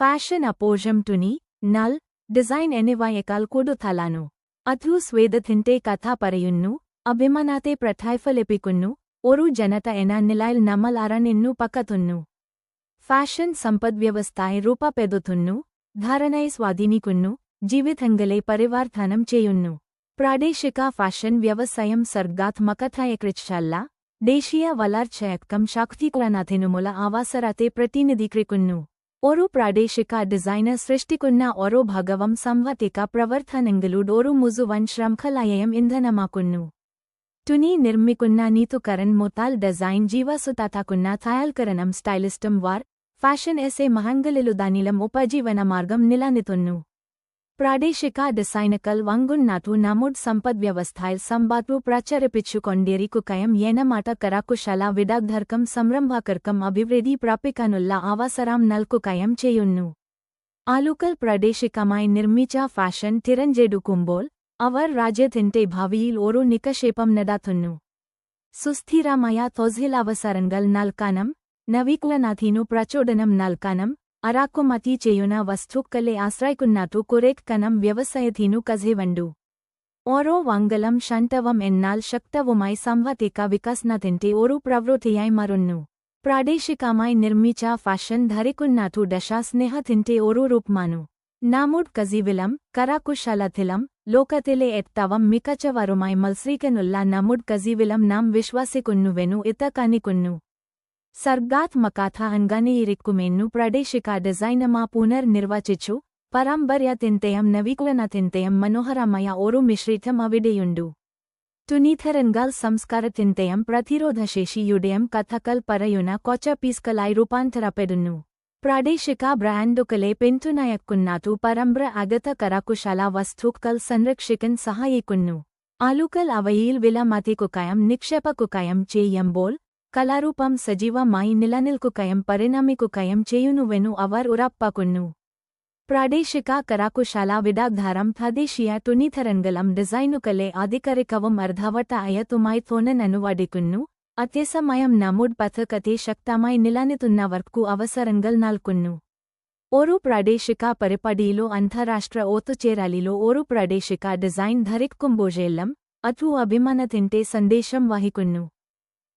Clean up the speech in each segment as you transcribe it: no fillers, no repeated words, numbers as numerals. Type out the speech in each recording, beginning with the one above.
Fashion opossum టుని null design എന്നിവയേക്കാൾ കൂടുതലാണു. അതു സ്വേദത്തിന്റെ കഥ പറയുന്നു, അഭിമാനത്തെ പ്രതിഫലിപ്പിക്കുന്നു, ഒരു ജനത എന്ന നിലയിൽ നമ്മൾ അറിയുന്നു പക്കത്തുന്നു. ഫ്യാഷൻ സമ്പദ്വ്യവസ്ഥയെ രൂപപ്പെടുത്തുന്നു, ധാരണയെ സ്വാധീനിക്കുന്നു, ജീവിതങ്ങളെ പരിവർത്തനം ചെയ്യുന്നു. പ്രാദേശിക ഫ്യാഷൻ വ്യവസായം സർഗാത്മകതയെക്കുറിച്ചല്ല, ദേശീയ വളർച്ചയ്ക്കും ശാക്തീകരണത്തിനുമുള്ള അവസരത്തെ പ്രതിനിധീകരിക്കുന്നു. ഒരു പ്രാദേശിക ഡിസൈനർ സൃഷ്ടിക്കുന്ന ഓരോ ഭാഗവും സാമ്പത്തിക പ്രവർത്തനങ്ങളുടെ ഒരു മുഴുവൻ ശൃംഖലയെയും ഇന്ധനമാക്കുന്നു. തുണി നിർമ്മിക്കുന്ന നീതുകരൻ മുതൽ ഡിസൈൻ ജീവസുതാക്കുന്ന തയ്യൽക്കാരനും സ്റ്റൈലിസ്റ്റും വാർ ఫ్యాషన్ ఎసే మహంగలిలుదానిలం ఉపజీవనమార్గం నిలనితున్ను. ప్రాదేశిక డిసైనకల్ వంగున్నటు నముడ్ సంపద్వ్యవస్థాయ్ సంబాటు ప్రచరిపిచ్చుకొండిరికుకయం ఏనమాట కరాకుశల విదగ్ధర్కం సంరంభకర్కం అభివృద్ధి ప్రాపికనుల్ల అవసరం నల్కుకయం చేయున్ను. ആലുക്കൽ പ്രാദേശികമായി നിർമ്മിച്ച ഫാഷൻ തിരഞ്ഞെടുക്കുമ്പോൾ അവർ രാജ്യത്തിന്റെ ഭാവിയിൽ ഒരു നിക്ഷേപം നടത്തുന്നു. സുസ്ഥിരമായ തൊഴിലവസരങ്ങൾ നൽകാനും നവീകരണത്തിനു പ്രചോദനം നൽകാനും ഇറക്കുമതി ചെയ്യുന്ന വസ്തുക്കളെ ആശ്രയിക്കുന്നതു കുറയ്ക്കാനും വ്യവസായത്തിനു കഴിവുണ്ട്. ഓരോ വങ്കലും ശാന്തവും എന്നാൽ ശക്തവുമായി സാമ്പത്തിക വികസനത്തിന്റെ ഒരു പ്രവൃത്തിയായി മാറുന്നു. പ്രാദേശികമായി നിർമ്മിച്ച ഫാഷൻ ധരിക്കുന്നതു ദേശസ്നേഹത്തിന്റെ ഒരു രൂപമാണു. നമ്മുടെ കഴിവിലും കരകുശലത്തിലും ലോകത്തിലെ ഏറ്റവും മികച്ചവരുമായി മത്സരിക്കാനുള്ള നമ്മുടെ കഴിവിലും നാം വിശ്വസിക്കുന്നുവെന്നു ഇത് കാണിക്കുന്നു. സർഗാത്മകത അൻഗാനെയിരിക്കുമെന്നു പ്രാദേശിക ഡിസൈനമ പുനർനിർവചിച്ചു, പാരമ്പര്യത്തിന്റെയും നവീകരണത്തിന്റെയും മനോഹരമായ ഒരു മിശ്രിതം അവിടെയുണ്ട്. തുണിത്തരങ്ങൾ സംസ്കാരത്തിന്റെയും പ്രതിരോധശേഷിയുടെയും കഥകൾ പറയുന്ന കൊച്ചുപീസുകളായി രൂപാന്തരപ്പെടുന്നു. പ്രാദേശിക ബ്രാൻഡുകളെ പിന്തുണയ്ക്കുന്നതു പരമ്പരാഗത കരകുശല വസ്തുക്കൾ സംരക്ഷിക്കാൻ സഹായിക്കുന്നു. ആളുകൾ അവയിൽ വിലമതിക്കുകയും നിക്ഷേപിക്കുകയും ചെയ്യുമ്പോൾ കലാരൂപം സജീവമായി നിലനിൽക്കുകയും പരിണമിക്കുകയും ചെയ്യുന്നുവെന്നു അവർ ഉറപ്പാക്കുന്നു. പ്രാദേശിക കരകുശല വിദഗ്ധരും തദ്ദേശീയ തുണിത്തരങ്ങളും ഡിസൈനുകളെ ആധികാരികവും അർത്ഥവത്തായതുമായി തോന്നാൻ അനുവദിക്കുന്നു, അതേസമയം നമ്മുടെ പഥകത്തെ ശക്തമായി നിലനിർത്തുന്നവർക്കു അവസരങ്ങൾ നൽകുന്നു. ഒരു പ്രാദേശിക പരിപാടിയിലോ അന്താരാഷ്ട്ര ഒത്തുചേരലിലോ ഒരു പ്രാദേശിക ഡിസൈൻ ധരിക്കുമ്പോഴെല്ലാം അതു അഭിമാനത്തിന്റെ സന്ദേശം വഹിക്കുന്നു.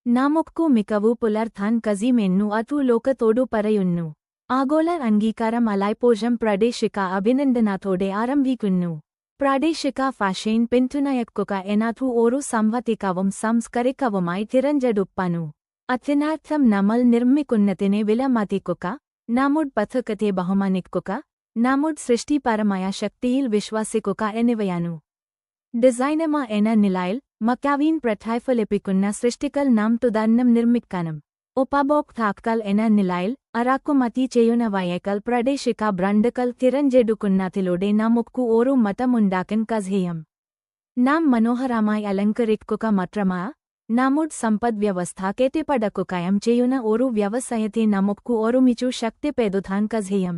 നമുക്കു മികവു പുലർത്താൻ കഴിയുമെന്നു അതു ലോകത്തോടു പറയുന്നു. ആഗോള അംഗീകാരം അലൈപ്പോഴും പ്രാദേശിക അഭിനന്ദനത്തോടെ ആരംഭിക്കുന്നു. പ്രാദേശിക ഫാഷൻ പിന്തുണയ്ക്കുക എന്നതു ഒരു സാമ്പത്തികവും സാംസ്കാരികവുമായി തിരഞ്ഞെടുപ്പാണു. അതിനർത്ഥം നമ്മൾ നിർമ്മിക്കുന്നതിനെ വിലമതിക്കുക, നമ്മുടെ പഥകത്തെ ബഹുമാനിക്കുക, നമ്മുടെ സൃഷ്ടിപരമായ ശക്തിയിൽ വിശ്വസിക്കുക എന്നിവയാണു. ഡിസൈനമ എന്ന നിലയിൽ മക്കാവീൻ പ്രതിഫലിപ്പിക്കുന്ന സൃഷ്ടികൾ നാം തുടർന്നും നിർമ്മിക്കണം. ഉപഭോക്താക്കൾ എന്ന നിലയിൽ ഇറക്കുമതി ചെയ്യുന്നവയേക്കാൾ പ്രാദേശിക ബ്രാൻഡുകൾ തിരഞ്ഞെടുക്കുന്നതിലൂടെ നമുക്കു ഒരു മതമുണ്ടാക്കാൻ കഴിയും. നാം മനോഹരമായി അലങ്കരിക്കുക മാത്രമല്ല, നമ്മുടെ സമ്പദ്വ്യവസ്ഥ കെട്ടിപ്പടുക്കുകയും ചെയ്യുന്ന ഒരു വ്യവസായത്തെ നമുക്കു ഒരുമിച്ചു ശക്തിപ്പെടുത്താൻ കഴിയും.